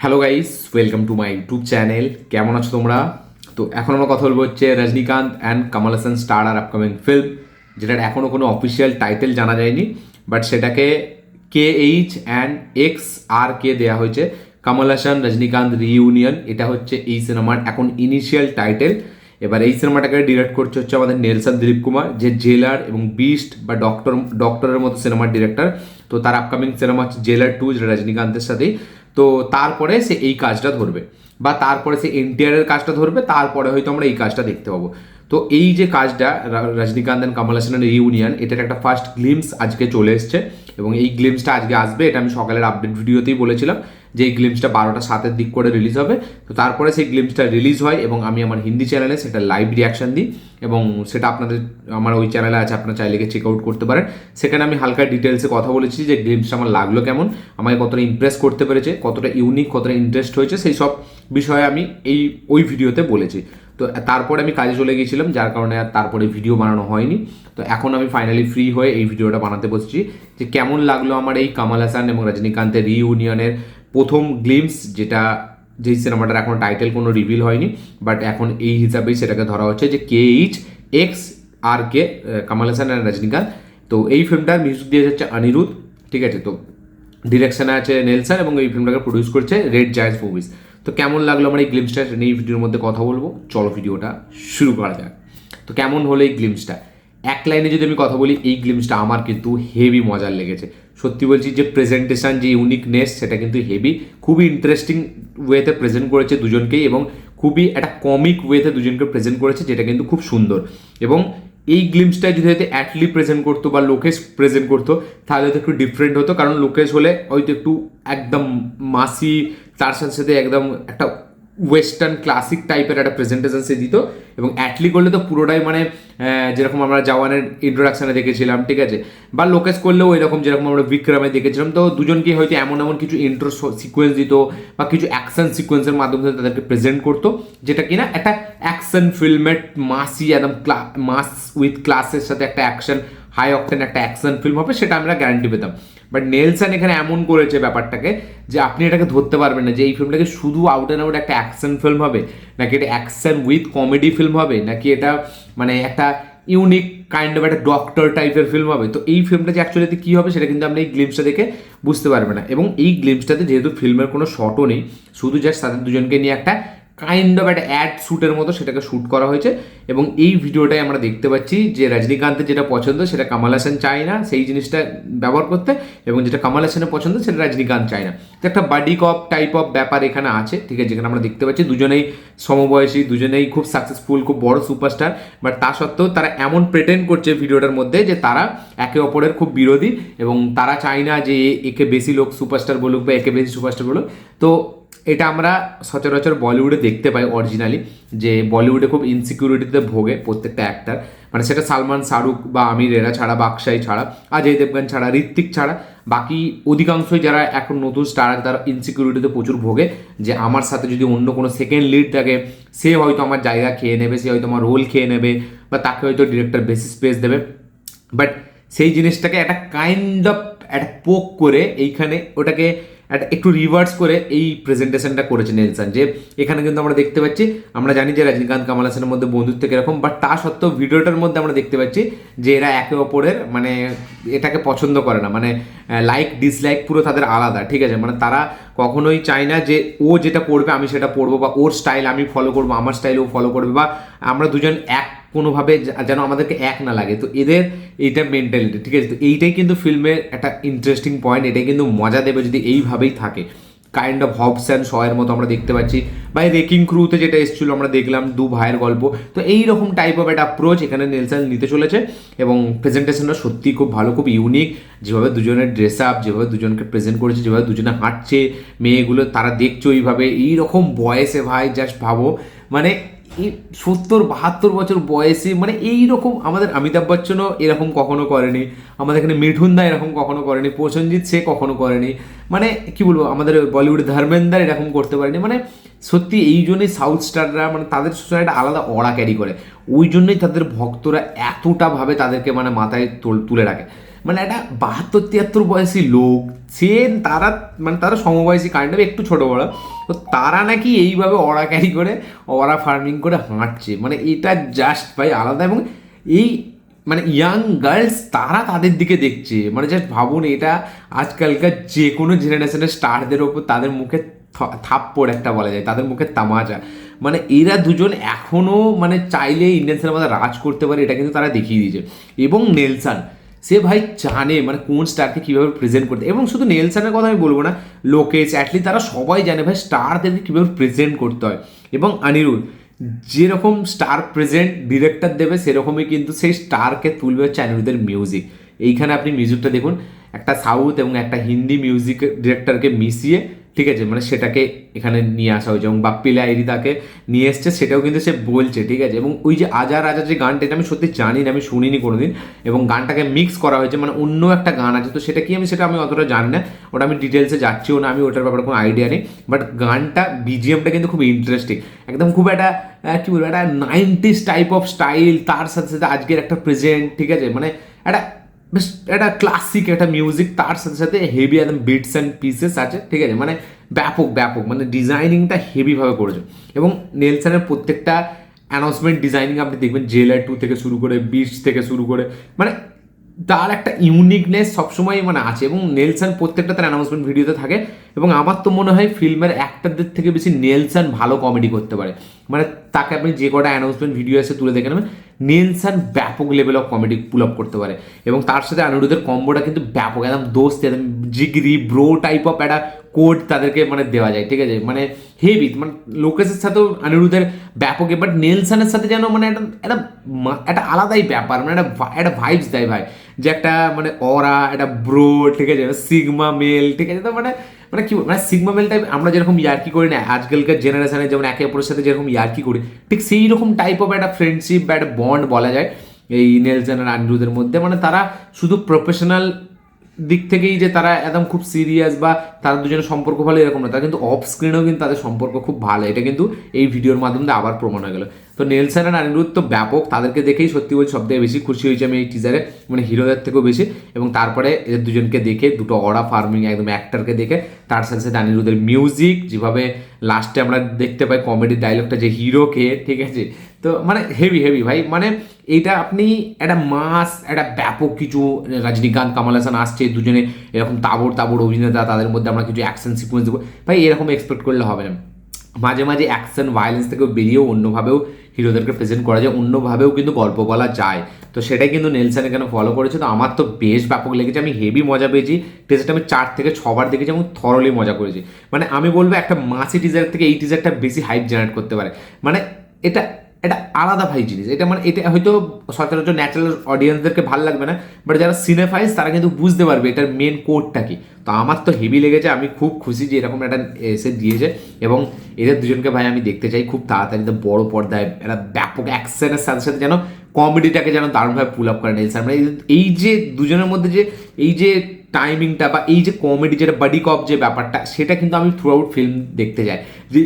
Hello guys, welcome to my YouTube channel. কেমন আছো তোমরা? তো এখন আমরা কথা বলবো হচ্ছে রজনীকান্ত অ্যান্ড কমল হাসান স্টার আর আপকামিং ফিল্ম, যেটার এখনও কোনো অফিসিয়াল টাইটেল জানা যায়নি, বাট সেটাকে KH&XR দেওয়া হয়েছে, কমল হাসান রজনীকান্ত রিইউনিয়ন। এটা হচ্ছে এই সিনেমার এখন ইনিশিয়াল টাইটেল। এবার এই সিনেমাটাকে ডিরেক্ট করছে হচ্ছে আমাদের নেলসন দিলীপ কুমার, যে জেলার এবং বিস্ট বা ডক্টরের মতো সিনেমার ডিরেক্টর। তো তার আপকামিং সিনেমা হচ্ছে জেলার 2, যেটা রজনীকান্তের সাথেই। তো তারপরে সে এই কাজটা ধরবে, বা তারপরে সে এনটিআরের কাজটা ধরবে, তারপরে হয়তো আমরা এই কাজটা দেখতে পাবো। তো এই যে কাজটা রজনীকান্ত অ্যান্ড কমল হাসানের ইউনিয়ন, এটার একটা ফার্স্ট গ্লিমস আজকে চলে এসছে, এবং এই গ্লিমসটা আজকে আসবে। এটা আমি সকালের আপডেট ভিডিওতেই বলেছিলাম যে এই গ্লিমসটা 12টা 7 দিক করে রিলিজ হবে। তো তারপরে সেই গ্লিমসটা রিলিজ হয় এবং আমি আমার হিন্দি চ্যানেলে সেটা লাইভ রিয়াকশন দিই, এবং সেটা আপনাদের আমার ওই চ্যানেলে আছে, আপনার চাইলে চেক আউট করতে পারেন। সেখানে আমি হালকা ডিটেলসে কথা বলেছি যে গ্লিমসটা আমার লাগলো কেমন, আমাকে কতটা ইমপ্রেস করতে পেরেছে, কতটা ইউনিক, কতটা ইন্টারেস্ট হয়েছে, সেই সব বিষয়ে আমি ওই ভিডিওতে বলেছি। তো তারপরে আমি কাজে চলে গিয়েছিলাম, যার কারণে আর তারপরে ভিডিও বানানো হয়নি। তো এখন আমি ফাইনালি ফ্রি হয়ে এই ভিডিওটা বানাতে বসছি, যে কেমন লাগলো আমার এই কমল হাসান এবং রজনীকান্তের রিইউনিয়নের প্রথম গ্লিমস, যেই সিনেমাটার এখন টাইটেল কোনো রিভিল হয়নি, বাট এখন এই হিসাবেই সেটাকে ধরা হচ্ছে যে KH&R, কমল হাসান অ্যান্ড রজনীকান্ত। তো এই ফিল্মটার মিউজিক দিয়ে যাচ্ছে অনিরুদ্ধ, ঠিক আছে। তো ডিরেকশনে আছে নেলসন, এবং এই ফিল্মটাকে প্রডিউস করছে রেড জায়ান্টস মুভিজ। তো কেমন লাগলো আমার এই গ্লিমসটা, এই ভিডিওর মধ্যে কথা বলবো। চলো ভিডিওটা শুরু করা যাক। তো কেমন হলো এই গ্লিমসটা, এক লাইনে যদি আমি কথা বলি, এই গ্লিমসটা আমার কিন্তু হেভি মজার লেগেছে। সত্যি বলছি, যে প্রেজেন্টেশন, যে ইউনিকনেস, সেটা কিন্তু হেভি, খুবই ইন্টারেস্টিং ওয়েতে প্রেজেন্ট করেছে দুজনকেই, এবং খুবই একটা কমিক ওয়েতে দুজনকে প্রেজেন্ট করেছে, যেটা কিন্তু খুব সুন্দর। এবং এই গ্লিমসটাই যদি হয়তো অ্যাটলি প্রেজেন্ট করতো বা লোকেশ প্রেজেন্ট করতো, তাহলে হয়তো একটু ডিফারেন্ট হতো। কারণ লোকেশ হলে হয়তো একটু একদম মাসি, তার সাথে সাথে একদম একটা ওয়েস্টার্ন ক্লাসিক টাইপের একটা প্রেজেন্টেশন সে দিত, এবং অ্যাটলি করলে তো পুরোটাই মানে যেরকম আমরা জওয়ানের ইন্ট্রোডাকশানে দেখেছিলাম, ঠিক আছে, বা লোকেশ করলেও এরকম যেরকম আমরা বিক্রমে দেখেছিলাম। তো দুজনকে হয়তো এমন এমন কিছু ইন্ট্রো সিকোয়েন্স দিত, বা কিছু অ্যাকশন সিকোয়েন্সের মাধ্যমে তাদেরকে প্রেজেন্ট করতো, যেটা কিনা একটা অ্যাকশন ফিল্মের মাসি, একদম মাস উইথ ক্লাসের সাথে একটা অ্যাকশন, হাই অকটেন একটা অ্যাকশন ফিল্ম হবে, সেটা আমরা গ্যারান্টি পেতাম। বাট নেলসন এখানে এমন করেছে ব্যাপারটাকে, যে আপনি এটাকে ধরতে পারবেন না যে এই ফিল্মটাকে শুধু আউট অ্যান্ড আউট একটা অ্যাকশন ফিল্ম হবে, নাকি এটা অ্যাকশন উইথ কমেডি ফিল্ম হবে, নাকি এটা মানে একটা ইউনিক কাইন্ড অফ একটা ডক্টর টাইপের ফিল্ম হবে। তো এই ফিল্মটা যে অ্যাকচুয়ালি কী হবে, সেটা কিন্তু আপনি এই গ্লিমসটা দেখে বুঝতে পারবেন না। এবং এই গ্লিমসটাতে যেহেতু ফিল্মের কোনো শটও নেই, শুধু জাস্ট তাদের দুজনকে নিয়ে একটা কাইন্ড অফ একটা অ্যাড শ্যুটের মতো সেটাকে শ্যুট করা হয়েছে। এবং এই ভিডিওটাই আমরা দেখতে পাচ্ছি যে রজনীকান্তের যেটা পছন্দ সেটা কমল হাসান চায় না সেই জিনিসটা ব্যবহার করতে, এবং যেটা কমল হাসানের পছন্দ সেটা রজনীকান্ত চায় না। তো একটা বাডি কপ টাইপ অফ ব্যাপার এখানে আছে, ঠিক আছে, যেখানে আমরা দেখতে পাচ্ছি দুজনেই সমবয়সী, দুজনেই খুব সাকসেসফুল, খুব বড় সুপারস্টার, বাট তা সত্ত্বেও তারা এমন প্রেটেন্ড করছে ভিডিওটার মধ্যে যে তারা একে অপরের খুব বিরোধী, এবং তারা চায় না যে একে বেশি লোক সুপারস্টার বলুক বা একে বেশি সুপারস্টার বলুক। তো এটা আমরা সচরাচর বলিউডে দেখতে পাই অরিজিনালি, যে বলিউডে খুব ইনসিকিউরিটিতে ভোগে প্রত্যেকটা অ্যাক্টার, মানে সেটা সালমান, শাহরুখ বা আমির এরা ছাড়া, বাকশাই ছাড়া, অজয় দেবগন ছাড়া, ঋত্বিক ছাড়া, বাকি অধিকাংশই যারা এখন নতুন স্টার, তারা ইনসিকিউরিটিতে প্রচুর ভোগে, যে আমার সাথে যদি অন্য কোনো সেকেন্ড লিড থাকে, সে হয়তো আমার জায়গা খেয়ে নেবে, সে হয়তো আমার রোল খেয়ে নেবে, বা তাকে হয়তো ডিরেক্টর বেশি স্পেস দেবে। বাট সেই জিনিসটাকে একটা কাইন্ড অফ একটা পোক করে এইখানে ওটাকে একটা একটু রিভার্স করে এই প্রেজেন্টেশনটা করেছে নেলসন, যে এখানে কিন্তু আমরা দেখতে পাচ্ছি, আমরা জানি যে রজনীকান্ত কমল হাসানের মধ্যে বন্ধুত্ব কীরকম, বাট তা সত্ত্বেও ভিডিওটার মধ্যে আমরা দেখতে পাচ্ছি যে এরা একে অপরের মানে এটাকে পছন্দ করে না, মানে লাইক ডিসলাইক পুরো তাদের আলাদা, ঠিক আছে। মানে তারা কখনোই চায় না যে ও যেটা পড়বে আমি সেটা পড়বো, বা ওর স্টাইল আমি ফলো করবো, আমার স্টাইল ও ফলো করবে, বা আমরা দুজন এক কোনোভাবে যেন আমাদেরকে এক না লাগে। তো এদের এইটা মেন্টালিটি, ঠিক আছে। তো এইটাই কিন্তু ফিল্মের একটা ইন্টারেস্টিং পয়েন্ট, এটাই কিন্তু মজা দেবে যদি এইভাবেই থাকে। কাইন্ড অফ হবস অ্যান্ড শয়ের মতো আমরা দেখতে পাচ্ছি, বা রেকিং ক্রুতে যেটা এসেছিলো আমরা দেখলাম দু ভাইয়ের গল্প। তো এইরকম টাইপ অফ একটা অ্যাপ্রোচ এখানে নেলসন নিতে চলেছে, এবং প্রেজেন্টেশনটা সত্যিই খুব ভালো, খুব ইউনিক। যেভাবে দুজনের ড্রেস আপ, যেভাবে দুজনকে প্রেজেন্ট করেছে, যেভাবে দুজনে হাঁটছে, মেয়েগুলো তারা দেখছে ওইভাবে, এইরকম বয়সে ভাই জাস্ট ভাবো, মানে এই 70-72 বছর বয়সে, মানে এইরকম আমাদের অমিতাভ বচ্চনও এরকম কখনো করেনি, আমাদের এখানে মিঠুন দা এরকম কখনো করেনি, প্রসেনজিৎ সে কখনো করেনি, মানে কি বলবো, আমাদের বলিউড ধর্মেন্দ্র এরকম করতে পারেনি। মানে সত্যি এই জন্যই সাউথ স্টাররা মানে তাদের একটা আলাদা অরা ক্যারি করে, ওই জন্যই তাদের ভক্তরা এতটা ভাবে তাদেরকে মানে মাথায় তুলে রাখে। মানে একটা 72-73 বয়সী লোক, সে তারা মানে তারা সমবয়সী কাইন্ড অফ একটু ছোটো বড়, তো তারা নাকি এইভাবে অরা ক্যারি করে অরা ফার্মিং করে হাঁটছে, মানে এটা জাস্ট ভাই আলাদা। এবং এই মানে ইয়াং গার্লস তারা তাদের দিকে দেখছে, মানে জাস্ট ভাবুন, এটা আজকালকার যে কোনো জেনারেশনের স্টারদের ওপর তাদের মুখে থাপ্পড় একটা বলা যায়, তাদের মুখে তামাচা। মানে এরা দুজন এখনও মানে চাইলে ইন্ডিয়ান সিনেমাতে রাজ করতে পারে, এটা কিন্তু তারা দেখিয়ে দিয়েছে। এবং নেলসন, সে ভাই জানে মানে কোন স্টারকে কীভাবে প্রেজেন্ট করতে, এবং শুধু নেলসনের কথা আমি বলবো না, লোকেশ, অ্যাটলি তারা সবাই জানে ভাই স্টারদেরকে কীভাবে প্রেজেন্ট করতে হয়। এবং অনিরুদ্ধ যেরকম স্টার প্রেজেন্ট ডিরেক্টর দেবে সেরকমই কিন্তু সেই স্টারকে তুলবে হচ্ছে অনিরুদ্ধের মিউজিক। এইখানে আপনি মিউজিকটা দেখুন, একটা সাউথ এবং একটা হিন্দি মিউজিক ডিরেক্টরকে মিশিয়ে, ঠিক আছে, মানে সেটাকে এখানে নিয়ে আসা হয়েছে, এবং বাপ্পি লাহিড়ী তাকে নিয়ে এসছে, সেটাও কিন্তু সে বলছে, ঠিক আছে। এবং ওই যে আজার আজার যে গানটা, এটা আমি সত্যি জানি না, আমি শুনিনি কোনোদিন, এবং গানটাকে মিক্স করা হয়েছে, মানে অন্য একটা গান আছে, তো সেটা কি সেটা আমি অতটা জানি না, ওটা আমি ডিটেলসে যাচ্ছিও না, আমি ওটার ব্যাপারে কোনো আইডিয়া নেই। বাট গানটা বিজিএমটা কিন্তু খুব ইন্টারেস্টিং, একদম খুব একটা কী বলবো, একটা 90s টাইপ অফ স্টাইল, তার সাথে সাথে আজকের একটা প্রেজেন্ট, ঠিক আছে, মানে একটা বেশ একটা ক্লাসিক একটা মিউজিক, তার সাথে সাথে হেভি একদম বিটস অ্যান্ড পিসেস আছে, ঠিক আছে, মানে ব্যাপক ব্যাপক, মানে ডিজাইনিংটা হেভিভাবে করেছে। এবং নেলসনের প্রত্যেকটা অ্যানাউন্সমেন্ট ডিজাইনিং আপনি দেখবেন, জেলার 2 থেকে শুরু করে বিচ থেকে শুরু করে, মানে তার একটা ইউনিকনেস সবসময় মানে আছে। এবং নেলসন প্রত্যেকটা তার অ্যানাউন্সমেন্ট ভিডিওতে থাকে, এবং আমার তো মনে হয় ফিল্মের অ্যাক্টরদের থেকে বেশি নেলসন ভালো কমেডি করতে পারে। মানে তাকে আপনি যে কটা অ্যানাউন্সমেন্ট ভিডিও এসে তুলে দেখে নেবেন, নেলসন ব্যাপক level of comedy pull up করতে পারে। এবং তার সাথে অনিরুদ্ধের কম্বোটা কিন্তু ব্যাপক, একদম দোস্ত, একদম জিগরি ব্রো টাইপ অফ একটা কোড তাদেরকে মানে দেওয়া যায়, ঠিক আছে, মানে হেভি। মানে লোকেশের সাথেও অনিরুদ্ধের ব্যাপক, বাট নেলসনের সাথে যেন মানে একটা আলাদাই ব্যাপার, মানে একটা ভাইবস দেয় ভাই, যে একটা মানে অরা, একটা ব্রো, ঠিক আছে, সিগমা মেল, ঠিক আছে। তো মানে মানে কি মানে সিগমা মেল টাইপ, আমরা যেরকম ইয়ার্কি করি না আজকালকার জেনারেশনে, যেমন একে অপরের সাথে যেরকম ইয়ার্কি করি, ঠিক সেই রকম টাইপ অফ একটা ফ্রেন্ডশিপ বা একটা বন্ড বলা যায় এই নেলসন আর অনিরুদ্ধের মধ্যে। মানে তারা শুধু প্রফেশনাল দিক থেকেই যে তারা একদম খুব সিরিয়াস বা তারা দুজনের সম্পর্ক ভালো এরকম না, তারা কিন্তু অফ স্ক্রিনেও কিন্তু তাদের সম্পর্ক খুব ভালো, এটা কিন্তু এই ভিডিওর মাধ্যমে আবার প্রমাণ হয়ে গেল। তো নেলসন আর অনিরুদ্ধ তো ব্যাপক, তাদেরকে দেখেই সত্যি বলছি সবথেকে বেশি খুশি হয়েছে আমি এই টিজারে, মানে হিরোদের থেকেও বেশি। এবং তারপরে এদের দুজনকে দেখে, দুটো অরা ফার্মিং একদম অ্যাক্টরকে দেখে, তার সাথে সাথে অনিরুদ্ধের মিউজিক, যেভাবে লাস্টে আমরা দেখতে পাই কমেডির ডায়লগটা, যে হিরোকে, ঠিক আছে, তো মানে হেভি হেভি ভাই। মানে এইটা আপনি একটা মাস, একটা ব্যাপক কিছু, রজনীকান্ত কামাল হাসান আসছে দুজনে এরকম তাবড় তাবড় অভিনেতা, তাদের মধ্যে আমরা কিছু অ্যাকশন সিকোয়েন্স দেবো ভাই, এরকম এক্সপেক্ট করলে হবে না। মাঝে মাঝে অ্যাকশন ভায়োলেন্স থেকে বেরিয়েও অন্যভাবেও হিরোদেরকে প্রেজেন্ট করা যায়, অন্যভাবেও কিন্তু গল্প বলা যায়, তো সেটাই কিন্তু নেলসন এখানে ফলো করেছে। তো আমার তো বেশ ব্যাপক লেগেছে, আমি হেভি মজা পেয়েছি, টিজারটা আমি 4 থেকে 6 বার দেখেছি এবং থরলি মজা করেছি। মানে আমি বলবো একটা মাসি টিজার থেকে এই টিজারটা বেশি হাইপ জেনারেট করতে পারে। মানে এটা এটা আলাদা ভাই জিনিস, এটা মানে এটা হয়তো সচরাচর ন্যাচারাল অডিয়েন্সদেরকে ভালো লাগবে না, বাট যারা সিনেফাইজ তারা কিন্তু বুঝতে পারবে এটার মেন কোডটা কি। তো আমার তো হেভি লেগেছে, আমি খুব খুশি যে এরকম একটা এসে দিয়েছে। এবং এদের দুজনকে ভাই আমি দেখতে চাই খুব তাড়াতাড়ি বড় পর্দায়, একটা ব্যাপক অ্যাকশনের সাথে সাথে যেন কমেডিটাকে যেন দারুণভাবে পুল আপ করে নেলসন। মানে এই যে দুজনের মধ্যে যে এই যে টাইমিংটা বা এই যে কমেডি, যেটা বাডি কপ যে ব্যাপারটা, সেটা কিন্তু আমি থ্রু আউট ফিল্ম দেখতে চাই, যে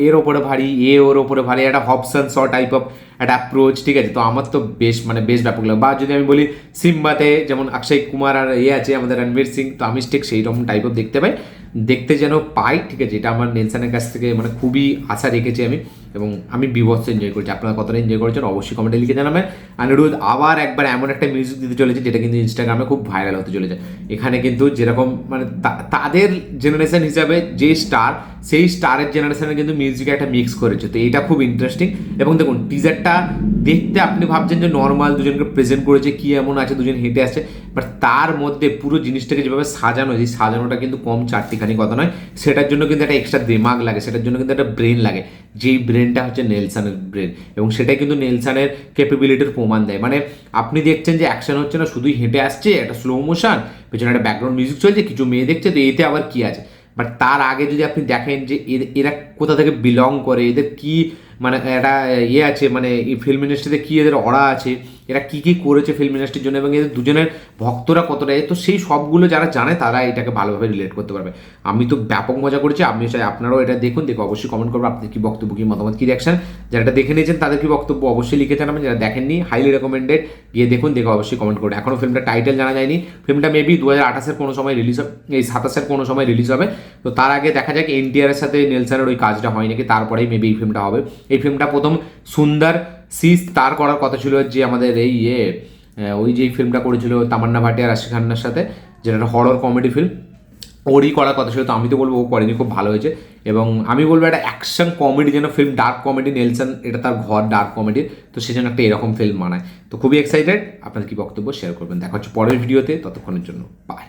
এর ওপরে ভারী, ওর ওপরে ভারী, একটা হবসন শ টাইপ অফ একটা অ্যাপ্রোচ, ঠিক আছে। তো আমার তো বেশ মানে বেশ ব্যাপক লাগে। বা যদি আমি বলি সিম্বাতে যেমন অক্ষয় কুমার আর আছে আমাদের রণবীর সিং, তো আমি ঠিক সেই রকম টাইপ অফ দেখতে যেন পাই, ঠিক আছে। এটা আমার নেলসনের কাছ থেকে মানে খুবই আশা রেখেছি আমি, এবং আমি বিভৎস এনজয় করছি। আপনারা কতটা এনজয় করেছেন অবশ্যই কমেন্টে লিখে জানাবেন। অনিরুদ্ধ আবার একবার এমন একটা মিউজিক দিতে চলেছে যেটা কিন্তু ইনস্টাগ্রামে খুব ভাইরাল হতে চলেছে। এখানে কিন্তু যেরকম মানে তাদের জেনারেশন হিসাবে যে স্টার, সেই স্টারের জেনারেশনে কিন্তু মিউজিক একটা মিক্স করেছে, তো এটা খুব ইন্টারেস্টিং। এবং দেখুন টিজারটা দেখতে আপনি ভাবছেন যে নর্মাল দুজনকে প্রেজেন্ট করেছে, কি এমন আছে দুজন হেঁটে আসছে, বাট তার মধ্যে পুরো জিনিসটাকে যেভাবে সাজানো, এই সাজানোটা কিন্তু কম চারটিখানি কথা নয়। সেটার জন্য কিন্তু একটা এক্সট্রা দিমাগ লাগে, সেটার জন্য কিন্তু একটা ব্রেন লাগে, যেই ব্রেনটা হচ্ছে নেলসনের ব্রেন, এবং সেটাই কিন্তু নেলসনের ক্যাপাবিলিটির প্রমাণ দেয়। মানে আপনি দেখছেন যে অ্যাকশন হচ্ছে না, শুধুই হেঁটে আসছে, একটা স্লো মোশন, পেছনে একটা ব্যাকগ্রাউন্ড মিউজিক চলছে, কিছু মেয়ে দেখছে, তো এতে আবার কি আছে। বাট তার আগে যদি আপনি দেখেন যে এরা কোথা থেকে বিলং করে, এদের কি মানে একটা ইয়ে আছে, মানে এই ফিল্ম ইন্ডাস্ট্রিতে কী এদের অরা আছে, এরা কী কী করেছে ফিল্ম ইন্ডাস্ট্রির জন্য, এবং এদের দুজনের ভক্তরা কতটা, তো সেই সবগুলো যারা জানে তারা এটাকে ভালোভাবে রিলেট করতে পারবে। আমি তো ব্যাপক মজা করেছি, আপনি চাই আপনারাও এটা দেখুন, দেখে অবশ্যই কমেন্ট করবেন আপনাদের কী বক্তব্য, কী মতামত, কী রিয়াকশন। যারা এটা দেখে নিয়েছেন তাদের কি বক্তব্য অবশ্যই লিখে জানাবেন, যারা দেখেননি হাইলি রেকমেন্ডেড, গিয়ে দেখুন, দেখে অবশ্যই কমেন্ট করুন। এখনও ফিল্মটা টাইটেল জানা যায়নি, ফিল্মটা মেবি 2028-এর কোনো সময় রিলিজ হবে, এই 27-এর কোনো সময় রিলিজ হবে। তো তার আগে দেখা যাক এনটিআরের সাথে নেলসনের ওই কাজটা হয় নাকি, তারপরেই মেবি এই ফিল্মটা হবে। এই ফিল্মটা প্রথম সুন্দর সি তার করার কথা ছিল, যে আমাদের এই ওই যে ফিল্মটা করেছিল তামান্না ভাটিয়া রাশি খান্নার সাথে, যেটা একটা হরর কমেডি ফিল্ম, ওরই করার কথা ছিল। তো আমি তো বলবো ও করেনি, খুব ভালো হয়েছে। এবং আমি বলবো একটা অ্যাকশন কমেডি যেন ফিল্ম, ডার্ক কমেডি, নেলসন এটা তার ঘর ডার্ক কমেডির, তো সেজন্য একটা এরকম ফিল্ম বানায়। তো খুবই এক্সাইটেড, আপনার কি বক্তব্য শেয়ার করবেন। দেখা হচ্ছে পরের ভিডিওতে, ততক্ষণের জন্য বাই।